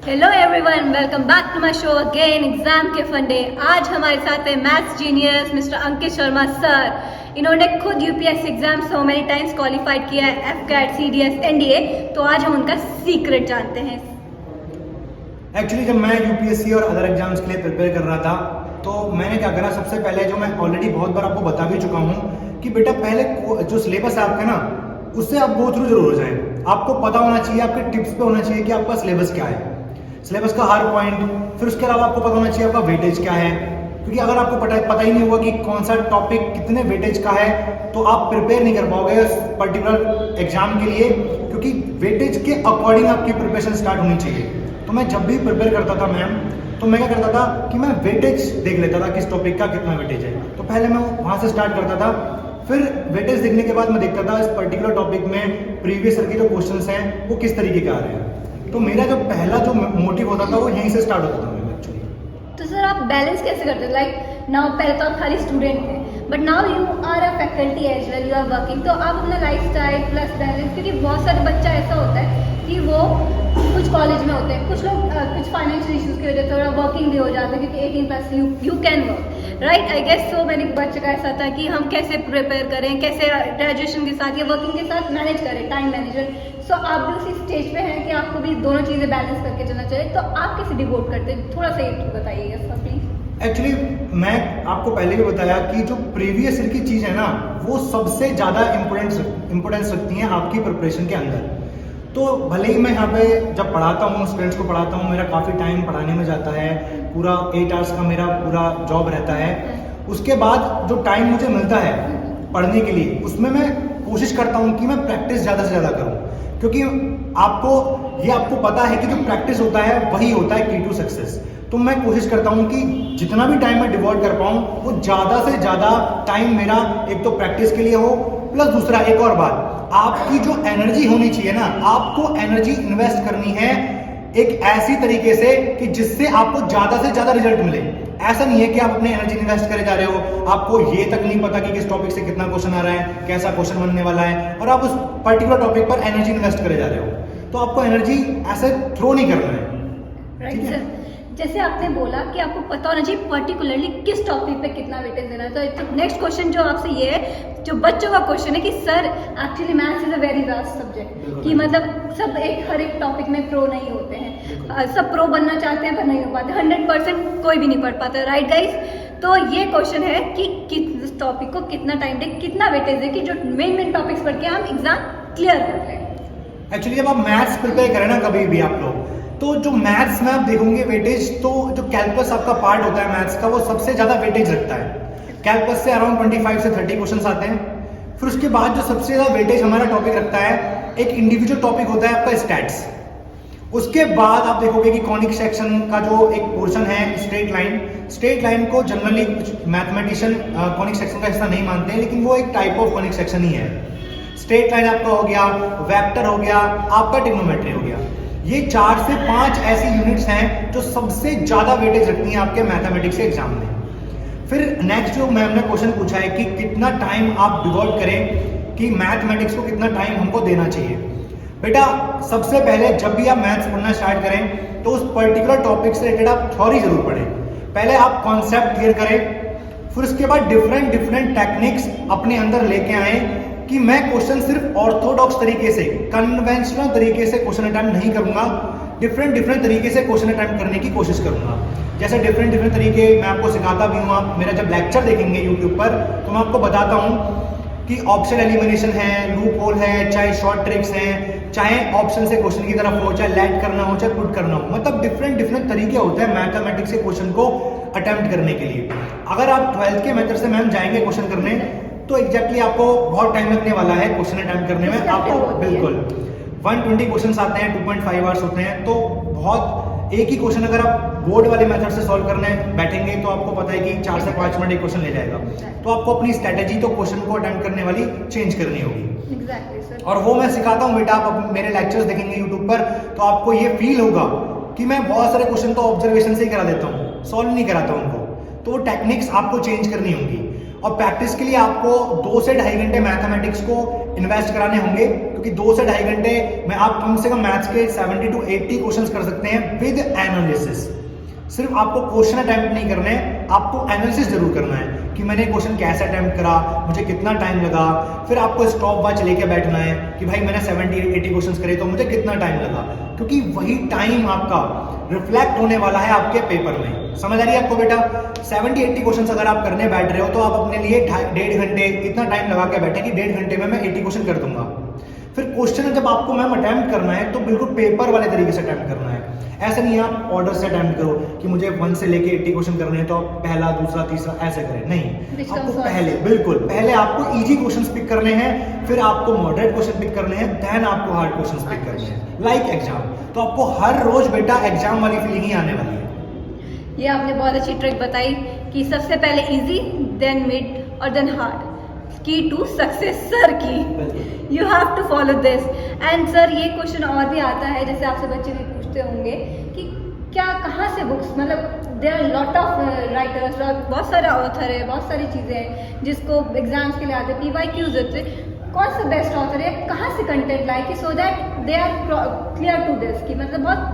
Hello everyone, welcome back to my show again exam के फंडे। आज हमारे साथ है maths genius mister Ankit Sharma sir. इन्होंने खुद UPSC exam so many times qualified किया है, एफकैट, सीडीएस, एनडीए। तो आज हम उनका सीक्रेट जानते हैं। एक्चुअली जब मैं यूपीएससी और अदर एग्जाम्स के लिए प्रिपेयर कर रहा था तो मैंने क्या करा, सबसे पहले जो मैं ऑलरेडी बहुत बार आपको बता भी चुका हूँ कि बेटा पहले जो सिलेबस है आपका ना, उससे आप गो थ्रू जरूर हो जाए। आपको पता होना चाहिए, आपके टिप्स पे होना चाहिए कि आपका सिलेबस क्या है, सिलेबस का हर पॉइंट। फिर उसके अलावा आपको पता होना चाहिए आपका वेटेज क्या है, क्योंकि अगर आपको पता ही नहीं होगा कि कौन सा टॉपिक कितने वेटेज का है तो आप प्रिपेयर नहीं कर पाओगे उस पर्टिकुलर एग्जाम के लिए, क्योंकि वेटेज के अकॉर्डिंग आपकी प्रिपरेशन स्टार्ट होनी चाहिए। तो मैं जब भी प्रिपेयर करता था मैम, तो मैं क्या करता था कि मैं वेटेज देख लेता था किस टॉपिक का कितना वेटेज है। तो पहले मैं वहाँ से स्टार्ट करता था, फिर वेटेज देखने के बाद मैं देखता था इस पर्टिकुलर टॉपिक में प्रीवियस ईयर के जो क्वेश्चंस हैं वो किस तरीके के आ रहे हैं। तो मेरा जो पहला जो मोटिव होता था वो यहीं से स्टार्ट होता था मेरा एक्चुअली। तो सर आप बैलेंस कैसे करते? लाइक नाउ पहले तो आप खाली स्टूडेंट थे, but now you are a faculty as well, you are working. तो आप अपना लाइफ स्टाइल प्लस बैलेंस, क्योंकि बहुत सारे बच्चा ऐसा होता है कि वो कुछ कॉलेज में होते हैं, कुछ लोग कुछ फाइनेंशियल इश्यूज की वजह से थोड़ा वर्किंग भी हो जाते हैं, क्योंकि 18+ you can work, right. I guess so मैंने बच्चे का ऐसा था कि हम कैसे प्रिपेयर करें, कैसे ग्रेजुएशन के साथ या वर्किंग के साथ मैनेज करें, टाइम मैनेजमेंट। सो आप भी उसी स्टेज पे हैं कि आपको भी दोनों चीज़ें बैलेंस करके चलना चाहिए। तो आप कैसे डिवोट करते हैं, थोड़ा सा ये बताइएगा सर प्लीज। एक्चुअली मैं आपको पहले भी बताया कि जो प्रीवियस ईयर की चीज़ है ना, वो सबसे ज़्यादा इम्पोर्टेंस रखती हैं आपकी प्रिपरेशन के अंदर। तो भले ही मैं यहाँ पे जब पढ़ाता हूँ, स्टूडेंट्स को पढ़ाता हूँ, मेरा काफ़ी टाइम पढ़ाने में जाता है, पूरा 8 आवर्स का मेरा पूरा जॉब रहता है। उसके बाद जो टाइम मुझे मिलता है पढ़ने के लिए, उसमें मैं कोशिश करता हूँ कि मैं प्रैक्टिस ज़्यादा से ज़्यादा करूँ, क्योंकि आपको पता है कि जो प्रैक्टिस होता है वही होता है की टू सक्सेस। तो मैं कोशिश करता हूँ कि जितना भी टाइम मैं डिवोट कर पाऊँ वो ज़्यादा से ज़्यादा टाइम मेरा एक तो प्रैक्टिस के लिए हो, प्लस दूसरा एक और बात, आपकी जो एनर्जी होनी चाहिए ना, आपको एनर्जी इन्वेस्ट करनी है एक ऐसी तरीके से कि जिससे आपको ज़्यादा से ज़्यादा रिजल्ट मिले। ऐसा नहीं है कि आप अपने एनर्जी इन्वेस्ट करे जा रहे हो, आपको ये तक नहीं पता कि किस टॉपिक से कितना क्वेश्चन आ रहा है, कैसा क्वेश्चन बनने वाला है, और आप उस पर्टिकुलर टॉपिक पर एनर्जी इन्वेस्ट करे जा रहे हो। तो आपको एनर्जी ऐसे थ्रो नहीं करना है, राइट सर। जैसे आपने बोला कि आपको पता होना चाहिए पर्टिकुलरली किस टॉपिक पे कितना वेटेज देना है। तो नेक्स्ट क्वेश्चन जो आपसे ये है, जो बच्चों का क्वेश्चन है कि sir actually maths is a very vast subject, कि मतलब सब हर एक टॉपिक में प्रो नहीं होते हैं, सब प्रो बनना चाहते हैं पर नहीं हो पाते, 100% कोई भी नहीं पढ़ पाता, राइट गाइज। तो ये क्वेश्चन है कि किस टॉपिक को कितना टाइम दे, कितना वेटेज दे कि जो मेन टॉपिक्स पढ़ के हम एग्जाम क्लियर कर लें। एक्चुअली जब आप मैथ्स प्रिपेयर करें ना कभी भी आप लोग, तो जो मैथ्स में आप देखोगे वेटेज, तो जो कैल्कुलस आपका पार्ट होता है मैथ्स का, वो सबसे ज़्यादा वेटेज रखता है। कैल्कुलस से अराउंड 25 से 30 क्वेश्चन आते हैं। फिर उसके बाद जो सबसे ज़्यादा वेटेज हमारा टॉपिक रखता है, एक इंडिविजुअल टॉपिक होता है आपका स्टैट्स। उसके बाद आप देखोगे कि कॉनिक सेक्शन का जो एक पोर्शन है, स्ट्रेट लाइन को जनरली कुछ मैथमेटिशियन कॉनिक सेक्शन का हिस्सा नहीं मानते हैं, लेकिन वो एक टाइप ऑफ कॉनिक सेक्शन ही है। स्ट्रेट लाइन आपका हो गया, वेक्टर हो गया, आपका ट्रिग्नोमेट्री हो गया। ये 4 से 5 ऐसी यूनिट्स हैं जो सबसे ज्यादा वेटेज रखती हैं आपके मैथमेटिक्स के एग्जाम में। फिर नेक्स्ट जो मैम ने क्वेश्चन पूछा है कि कितना टाइम आप डिवोट करें, कि मैथमेटिक्स को कितना टाइम हमको देना चाहिए। बेटा सबसे पहले जब भी आप मैथ्स पढ़ना स्टार्ट करें तो उस पर्टिकुलर टॉपिक से रिलेटेड आप थ्योरी जरूर पढ़ें। पहले आप कॉन्सेप्ट क्लियर करें, फिर उसके बाद डिफरेंट टेक्निक्स अपने अंदर लेके आए कि मैं क्वेश्चन सिर्फ ऑर्थोडॉक्स तरीके से, कन्वेंशनल तरीके से क्वेश्चन अटेम्प्ट नहीं करूंगा, डिफरेंट तरीके से क्वेश्चन अटेम्प्ट करने की कोशिश करूंगा। जैसे डिफरेंट तरीके मैं आपको सिखाता भी हूँ। आप मेरा जब लेक्चर देखेंगे यूट्यूब पर तो मैं आपको बताता हूँ कि ऑप्शन एलिमिनेशन है, लूप होल है, चाहे शॉर्ट ट्रिक्स हैं, चाहे ऑप्शन से क्वेश्चन की तरफ हो, चाहे लेट करना हो, चाहे पुट करना हो, मतलब डिफरेंट तरीके होते हैं मैथमेटिक्स के क्वेश्चन को अटेम्प्ट करने के लिए। अगर आप 12th के मेथड से मैम जाएंगे क्वेश्चन करने तो एग्जैक्टली आपको बहुत टाइम लगने वाला है क्वेश्चन अटेम्प्ट करने में। आपको बिल्कुल 120 क्वेश्चन आते हैं, 2.5 आवर्स होते हैं। तो बहुत एक ही क्वेश्चन अगर आप बोर्ड वाले मेथड से सॉल्व करने बैठेंगे तो आपको पता है कि 4 से 5 मिनट एक क्वेश्चन ले जाएगा। तो आपको अपनी स्ट्रेटेजी तो क्वेश्चन को अटेम्प्ट करने वाली चेंज करनी होगी। Exactly sir. और वो मैं सिखाता हूँ बेटा, आप मेरे लेक्चर्स देखेंगे यूट्यूब पर तो आपको ये फील होगा कि मैं बहुत सारे क्वेश्चन तो ऑब्जर्वेशन से ही करा देता हूँ, सॉल्व नहीं कराता उनको। तो वो टेक्निक्स आपको चेंज करनी होंगी। और प्रैक्टिस के लिए आपको 2 से ढाई घंटे मैथमेटिक्स को इन्वेस्ट कराने होंगे, क्योंकि 2 से ढाई घंटे में आप कम से कम मैथ्स के 70 to 80 क्वेश्चंस कर सकते हैं विद एनालिसिस। सिर्फ आपको क्वेश्चन अटेम्प्ट नहीं करने हैं, आपको एनालिसिस जरूर करना है कि मैंने क्वेश्चन कैसे अटेम्प्ट करा, मुझे कितना टाइम लगा। फिर आपको स्टॉप वॉच लेके बैठना है कि भाई मैंने 70-80 क्वेश्चंस करे तो मुझे कितना टाइम लगा, क्योंकि वही टाइम आपका रिफ्लेक्ट होने वाला है आपके पेपर में। समझ आ रही है आपको बेटा? 70-80 क्वेश्चंस अगर आप करने बैठ रहे हो तो आप अपने लिए 1.5 घंटे इतना टाइम लगा के बैठे कि 1.5 घंटे में मैं 80 क्वेश्चन कर दूंगा। फिर क्वेश्चन जब आपको मैम अटेम्प्ट करना है तो बिल्कुल पेपर वाले तरीके से अटेम्प्ट करना है। ऐसा नहीं है आप ऑर्डर से अटेम्प्ट करो कि मुझे 1 से लेके 80 क्वेश्चन करने हैं तो आप पहला, दूसरा, तीसरा ऐसे करें, नहीं। आपको पहले आपको इजी क्वेश्चंस पिक करने हैं, फिर आपको मॉडरेट क्वेश्चन पिक करने हैं, देन आपको हार्ड क्वेश्चंस पिक करने हैं लाइक एग्जाम। तो आपको हर रोज बेटा एग्जाम वाली फीलिंग ही आने वाली है। ये आपने बहुत अच्छी ट्रिक बताई कि सबसे पहले इजी, देन मिड और then hard. Key to success sir की, you have to follow this. And sir ये क्वेश्चन और भी आता है, जैसे आपसे बच्चे भी पूछते होंगे कि क्या कहाँ से बुक्स, मतलब there are lot of writers, बहुत सारे ऑथर है, बहुत सारी चीज़ें हैं जिसको एग्जाम्स के लिए आते हैं, PYQs होते हैं, कौन सा बेस्ट ऑथर है, कहाँ से कंटेंट लाए कि so that they are clear to this, कि मतलब बहुत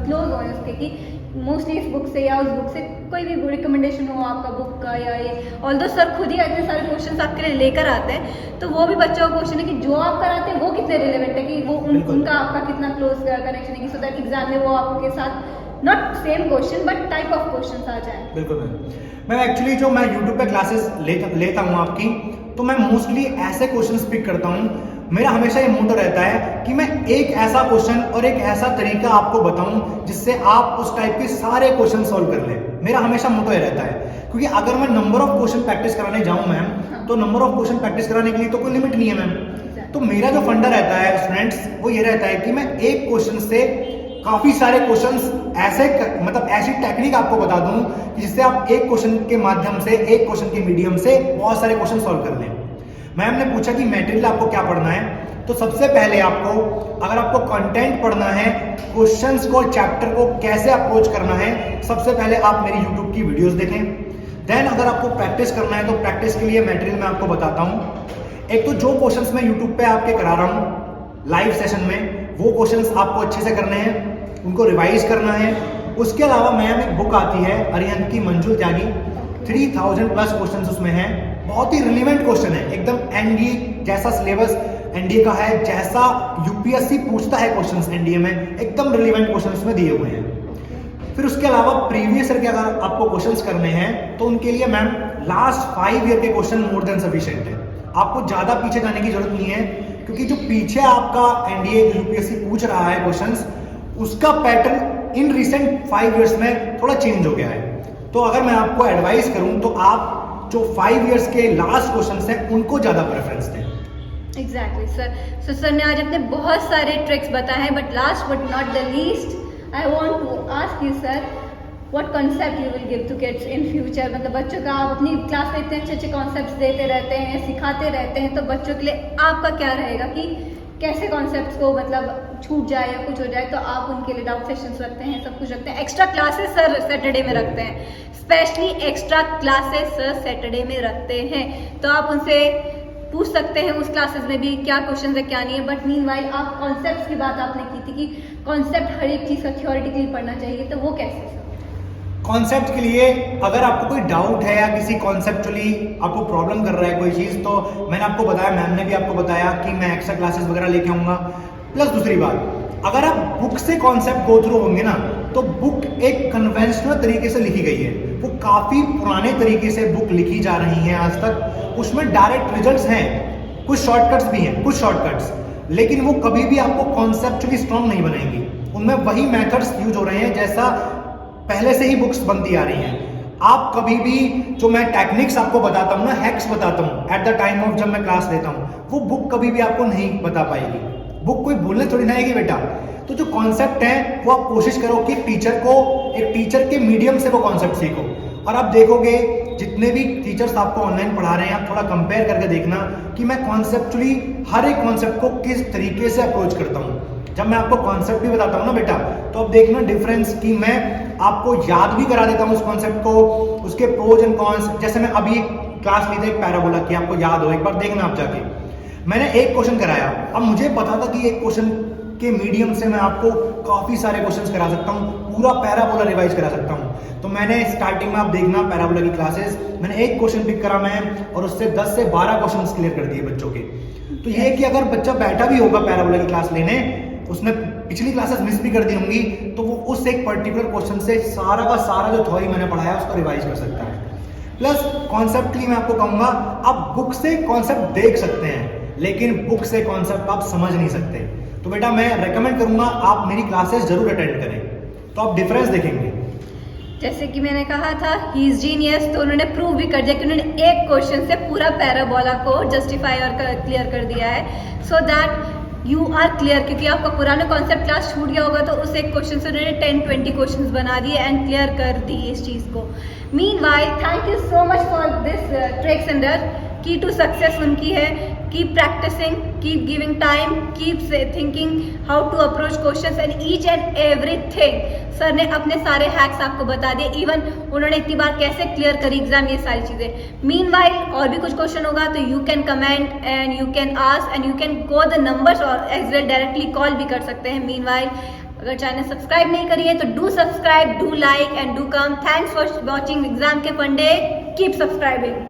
क्लोज हो उसके कि मोस्टली इस बुक से या उस बुक से कोई भी रिकमेंडेशन हो आपका बुक का या ये। ऑल्दो सर खुद ही इतने सारे क्वेश्चंस आपके लिए लेकर आते हैं, तो वो भी बच्चों का क्वेश्चन है कि जो आप कराते हैं वो कितने रिलेवेंट है, कि वो उनका आपका कितना क्लोज कनेक्शन है, कि सो दैट एग्जाम में वो आपके साथ not same question but type of question आ जाए। बिल्कुल मैम एक्चुअली जो मैं यूट्यूब पे क्लासेस लेता हूँ आपकी, तो मैं मोस्टली ऐसे क्वेश्चंस पिक करता हूँ। मेरा हमेशा ये मोटो रहता है कि मैं एक ऐसा क्वेश्चन और एक ऐसा तरीका आपको बताऊं जिससे आप उस टाइप के सारे क्वेश्चन सॉल्व कर लें। मेरा हमेशा मोटो ये रहता है, क्योंकि अगर मैं नंबर ऑफ क्वेश्चन प्रैक्टिस कराने जाऊं मैम, तो नंबर ऑफ क्वेश्चन प्रैक्टिस कराने के लिए तो कोई लिमिट नहीं है मैम। तो मेरा जो फंडा रहता है स्टूडेंट्स, वो ये रहता है कि मैं एक क्वेश्चन से काफी सारे क्वेश्चंस मतलब ऐसी टेक्निक आपको बता दूं कि जिससे आप एक क्वेश्चन के माध्यम से, एक क्वेश्चन के मीडियम से बहुत सारे क्वेश्चन सॉल्व कर लें। मैम ने पूछा कि मटेरियल आपको क्या पढ़ना है, तो सबसे पहले आपको, अगर आपको कंटेंट पढ़ना है, क्वेश्चंस को, चैप्टर को कैसे अप्रोच करना है, सबसे पहले आप मेरी यूट्यूब की वीडियोस देखें। देन अगर आपको प्रैक्टिस करना है तो प्रैक्टिस के लिए मटेरियल मैं आपको बताता हूँ। एक तो जो क्वेश्चंस मैं यूट्यूब पे आपके करा रहा हूँ लाइव सेशन में, वो क्वेश्चंस आपको अच्छे से करने हैं, उनको रिवाइज करना है। उसके अलावा मैम एक बुक आती है अरिहंत की मंजुल त्यागी, 3000 प्लस क्वेश्चन उसमें है, बहुत ही रिलेवेंट क्वेश्चन है, एकदम एनडीए जैसा सिलेबस एनडीए का है, जैसा यूपीएससी पूछता है क्वेश्चंस एनडीए में, एकदम रिलेवेंट क्वेश्चन उसमें दिए हुए हैं। फिर उसके अलावा प्रीवियस ईयर के अगर आपको क्वेश्चंस करने हैं तो उनके लिए मैम लास्ट 5 ईयर के क्वेश्चन मोर देन सफिशिएंट है। आपको ज्यादा पीछे जाने की जरूरत नहीं है, क्योंकि जो पीछे आपका एनडीए यूपीएससी पूछ रहा है क्वेश्चंस, उसका पैटर्न इन रिसेंट 5 इयर्स में थोड़ा चेंज हो गया है। तो अगर मैं आपको एडवाइस करूं तो आप जो 5 इयर्स के लास्ट क्वेश्चंस हैं उनको ज्यादा प्रेफरेंस दें। Exactly sir. सो सर ने आज अपने बहुत सारे ट्रिक्स बताए हैं, but last but not the least I want to ask you sir, what concept you will give to kids in future. मतलब बच्चों का आप अपनी क्लास में इतने अच्छे अच्छे कॉन्सेप्ट्स देते रहते हैं, सिखाते रहते हैं, तो बच्चों के लिए आपका क्या रहेगा कि कैसे कॉन्सेप्ट्स को मतलब छूट जाए या कुछ हो जाए तो आप उनके लिए डाउट सेशंस रखते हैं, सब कुछ रखते हैं, एक्स्ट्रा क्लासेस सर सैटरडे में रखते हैं, specially extra classes sir Saturday में रखते हैं, तो आप उनसे पूछ सकते हैं उस क्लासेस में भी क्या क्वेश्चन है क्या नहीं है। बट मीनवाइल आप कॉन्सेप्ट्स की बात आपने की थी कि कॉन्सेप्ट हर एक चीज़ का थ्योरेटिकली पढ़ना चाहिए, तो वो कैसे सर? कॉन्सेप्ट के लिए अगर आपको कोई डाउट है या किसी कॉन्सेप्चुअली आपको प्रॉब्लम कर रहा है कोई चीज़, तो मैंने आपको बताया, मैम ने भी आपको बताया कि मैं एक्स्ट्रा क्लासेस वगैरह लेके आऊँगा। प्लस दूसरी बात, अगर आप बुक से कॉन्सेप्ट गो थ्रू होंगे ना, तो बुक एक कन्वेंशनल तरीके से लिखी गई है, वो काफ़ी पुराने तरीके से बुक लिखी जा रही है आज तक, उसमें डायरेक्ट रिजल्ट्स हैं, कुछ शॉर्टकट्स भी हैं, कुछ शॉर्टकट्स, लेकिन वो कभी भी आपको कॉन्सेप्चुअली स्ट्रॉन्ग नहीं बनाएंगी। उनमें वही मेथड्स यूज हो रहे हैं जैसा पहले से ही बुक्स बनती आ रही हैं। आप कभी भी जो मैं टेक्निक्स आपको बताता हूँ ना, हैक्स बताता हूँ एट द टाइम ऑफ जब मैं क्लास लेता हूँ, वो बुक कभी भी आपको नहीं बता पाएगी। बुक कोई बोलने थोड़ी ना आएगी बेटा। तो जो कॉन्सेप्ट है वो आप कोशिश करो कि एक टीचर के मीडियम से वो कॉन्सेप्ट सीखो, और आप देखोगे जितने भी टीचर्स आपको ऑनलाइन पढ़ा रहे हैं, आप थोड़ा कंपेयर करके देखना कि मैं कॉन्सेप्चुअली हर एक कॉन्सेप्ट को किस तरीके से अप्रोच करता हूँ। जब मैं आपको कॉन्सेप्ट भी बताता हूँ ना बेटा, तो आप देखना डिफरेंस कि मैं आपको याद भी करा देता हूँ उस कॉन्सेप्ट को, उसके प्रोज एंड कॉन्स। जैसे मैं अभी क्लास ली थी एक पैराबोला की, आपको याद हो, एक बार देखना आप जाके। मैंने एक क्वेश्चन कराया, अब मुझे पता था कि एक क्वेश्चन के मीडियम से मैं आपको काफी सारे क्वेश्चंस करा सकता हूँ, पूरा पैराबोला रिवाइज करा सकता हूँ। तो मैंने स्टार्टिंग में आप देखना पैराबोला की क्लासेस, मैंने एक क्वेश्चन पिक करा मैं और उससे 10 से 12 क्वेश्चंस क्लियर कर दिए बच्चों के। तो ये कि अगर बच्चा बैठा भी होगा पैराबोला की क्लास लेने, उसने पिछली क्लासेस मिस भी कर दी होंगी, तो वो उस एक पर्टिकुलर क्वेश्चन से सारा का सारा जो थ्योरी मैंने पढ़ाया उसको रिवाइज कर सकता है। प्लस कॉन्सेप्टली मैं आपको कहूंगा, आप बुक से कॉन्सेप्ट देख सकते हैं लेकिन बुक से कॉन्सेप्ट आप समझ नहीं सकते। तो बेटा मैं रेकमेंड करूंगा आप मेरी क्लासेस जरूर अटेंड करें, तो आप डिफरेंस देखेंगे। जैसे कि मैंने कहा था ही इज जीनियस, तो उन्होंने प्रूव भी कर दिया कि उन्होंने एक क्वेश्चन से पूरा पैराबोला को जस्टिफाई और क्लियर कर दिया है, so that you are clear. क्योंकि आपका पुराना कॉन्सेप्ट क्लास छूट गया होगा, तो उस एक क्वेश्चन से उन्होंने 10-20 क्वेश्चंस बना दिए एंड क्लियर कर दी इस चीज़ को। Meanwhile thank you so much for this tricks and key to success उनकी है, keep practicing, keep giving time, keep thinking how to approach questions and each and everything. Sir ने अपने सारे हैक्स आपको बता दिए, इवन उन्होंने इतनी बार कैसे क्लियर करी एग्जाम, ये सारी चीजें। मीनवाइल और भी कुछ क्वेश्चन होगा तो you can comment and you can ask and you can go the numbers और एज वेल डायरेक्टली कॉल भी कर सकते हैं। मीनवाइल अगर चैनल सब्सक्राइब नहीं करिए तो do subscribe, do like and do come. Thanks for watching exam के फन डे, कीप सब्सक्राइबिंग।